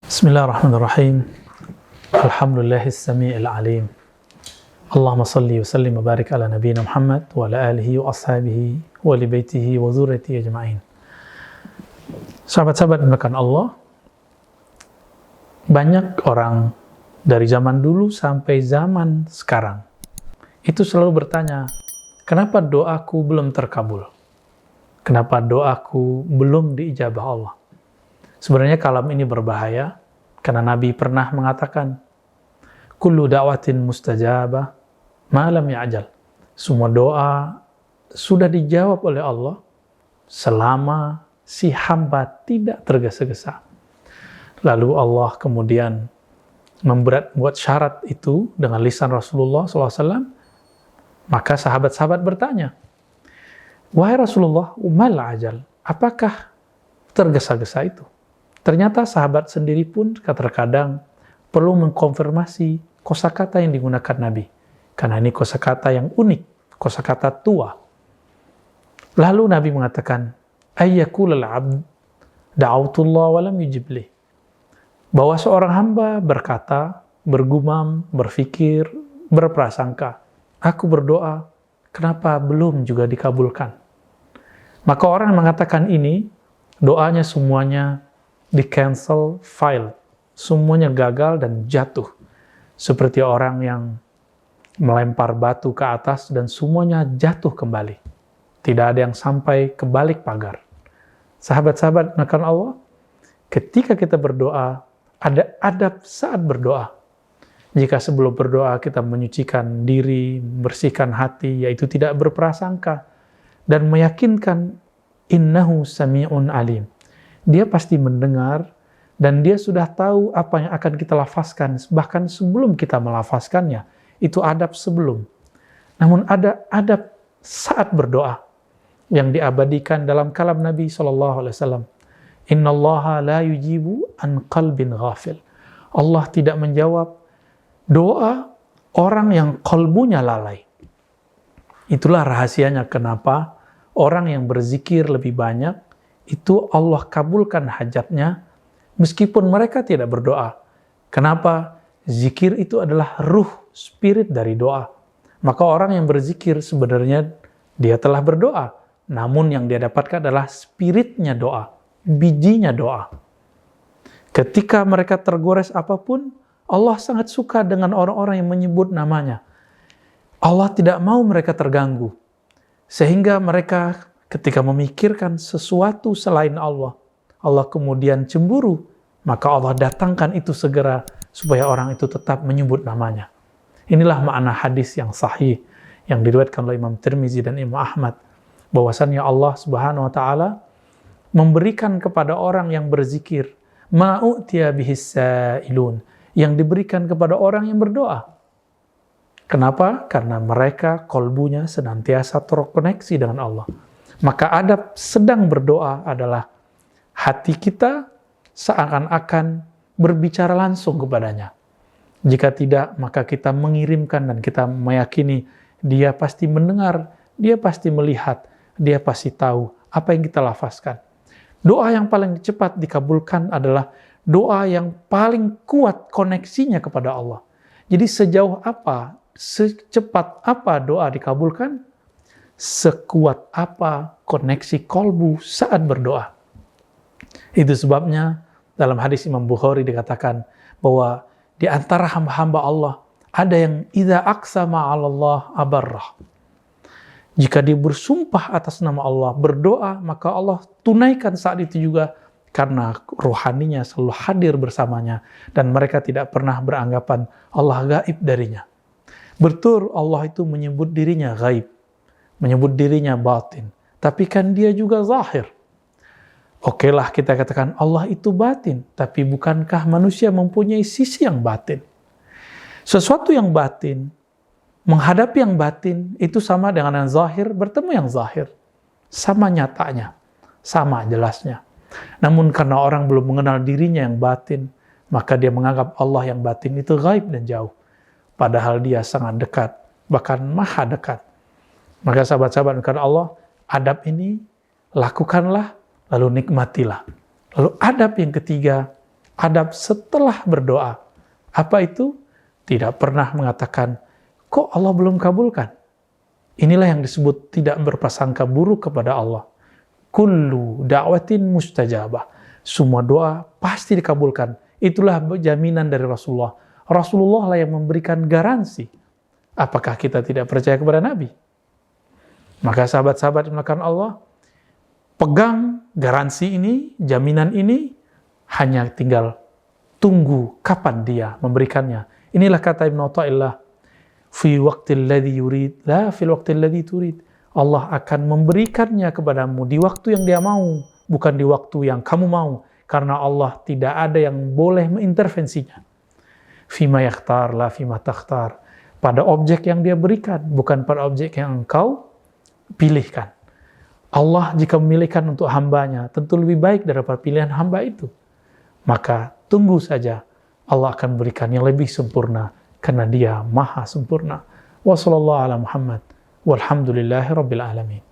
Bismillahirrahmanirrahim. Alhamdulillahis samii'il alim. Allahumma salli wa sallim wa barik ala nabiyyina Muhammad wa ala alihi wa ashabihi wa li baitihi wa dzurriyyatihi ajma'in. Sahabat-sahabat dimuliakan Allah, banyak orang dari zaman dulu sampai zaman sekarang itu selalu bertanya, kenapa doaku belum terkabul? Kenapa doaku belum diijabah Allah? Sebenarnya kalam ini berbahaya, karena Nabi pernah mengatakan, kullu da'watin mustajabah ma lam ya'jal. Semua doa sudah dijawab oleh Allah selama si hamba tidak tergesa-gesa. Lalu Allah kemudian membuat syarat itu dengan lisan Rasulullah SAW. Maka sahabat-sahabat bertanya, wahai Rasulullah, mal ajal, apakah tergesa-gesa itu? Ternyata sahabat sendiri pun terkadang perlu mengkonfirmasi kosakata yang digunakan Nabi. Karena ini kosakata yang unik, kosakata tua. Lalu Nabi mengatakan, ayyaqulul abd da'autullah wa lam yujib li. Bahwa seorang hamba berkata, bergumam, berfikir, berprasangka, aku berdoa, kenapa belum juga dikabulkan? Maka orang mengatakan ini, doanya semuanya di-cancel, file. Semuanya gagal dan jatuh. Seperti orang yang melempar batu ke atas dan semuanya jatuh kembali. Tidak ada yang sampai ke balik pagar. Sahabat-sahabat menekan Allah, ketika kita berdoa, ada adab saat berdoa. Jika sebelum berdoa kita menyucikan diri, membersihkan hati, yaitu tidak berprasangka, dan meyakinkan innahu sami'un alim. Dia pasti mendengar dan dia sudah tahu apa yang akan kita lafazkan bahkan sebelum kita melafazkannya. Itu adab sebelum. Namun ada adab saat berdoa yang diabadikan dalam kalam Nabi SAW. Innallaha la yujibu an qalbin ghafil. Allah tidak menjawab doa orang yang kalbunya lalai. Itulah rahasianya kenapa orang yang berzikir lebih banyak itu Allah kabulkan hajatnya meskipun mereka tidak berdoa. Kenapa? Zikir itu adalah ruh, spirit dari doa. Maka orang yang berzikir sebenarnya dia telah berdoa, namun yang dia dapatkan adalah spiritnya doa, bijinya doa. Ketika mereka tergores apapun, Allah sangat suka dengan orang-orang yang menyebut namanya. Allah tidak mau mereka terganggu, sehingga mereka ketika memikirkan sesuatu selain Allah, Allah kemudian cemburu, maka Allah datangkan itu segera supaya orang itu tetap menyebut namanya. Inilah makna hadis yang sahih yang diriwayatkan oleh Imam Tirmizi dan Imam Ahmad, bahwasannya Allah Subhanahu wa taala memberikan kepada orang yang berzikir ma'utiya bihis sa'ilun, yang diberikan kepada orang yang berdoa. Kenapa? Karena mereka kolbunya senantiasa terkoneksi dengan Allah. Maka adab sedang berdoa adalah hati kita seakan-akan berbicara langsung kepadanya. Jika tidak, maka kita mengirimkan dan kita meyakini dia pasti mendengar, dia pasti melihat, dia pasti tahu apa yang kita lafazkan. Doa yang paling cepat dikabulkan adalah doa yang paling kuat koneksinya kepada Allah. Jadi sejauh apa, secepat apa doa dikabulkan, sekuat apa koneksi kolbu saat berdoa. Itu sebabnya dalam hadis Imam Bukhari dikatakan bahwa di antara hamba-hamba Allah ada yang idza aqsama 'ala Allah abarrah. Jika dia bersumpah atas nama Allah, berdoa, maka Allah tunaikan saat itu juga karena rohaninya selalu hadir bersamanya dan mereka tidak pernah beranggapan Allah gaib darinya. Betul Allah itu menyebut dirinya gaib, menyebut dirinya batin. Tapi kan dia juga zahir. Oke lah kita katakan Allah itu batin. Tapi bukankah manusia mempunyai sisi yang batin? Sesuatu yang batin, menghadapi yang batin, itu sama dengan yang zahir, bertemu yang zahir. Sama nyatanya, sama jelasnya. Namun karena orang belum mengenal dirinya yang batin, maka dia menganggap Allah yang batin itu gaib dan jauh. Padahal dia sangat dekat, bahkan maha dekat. Maka sahabat-sahabat karena Allah, adab ini lakukanlah, lalu nikmatilah. Lalu adab yang ketiga adab setelah berdoa. Apa itu? Tidak pernah mengatakan, kok Allah belum kabulkan? Inilah yang disebut tidak berprasangka buruk kepada Allah. Kullu da'watin mustajabah. Semua doa pasti dikabulkan. Itulah jaminan dari Rasulullah. Rasulullah lah yang memberikan garansi. Apakah kita tidak percaya kepada Nabi? Maka sahabat-sahabat yang melakukan Allah, pegang garansi ini, jaminan ini, hanya tinggal tunggu kapan dia memberikannya. Inilah kata Ibn Athaillah, fi waqtil ladzi yurid, la fil waqtil ladzi turid. Allah akan memberikannya kepadamu di waktu yang dia mau, bukan di waktu yang kamu mau. Karena Allah tidak ada yang boleh mengintervensinya. Fima yakhtar, la fima takhtar. Pada objek yang dia berikan, bukan pada objek yang engkau pilihkan. Allah jika memilihkan untuk hambanya, tentu lebih baik daripada pilihan hamba itu. Maka tunggu saja, Allah akan berikan yang lebih sempurna, karena dia maha sempurna. Wa sallallahu ala Muhammad, walhamdulillahi rabbil alamin.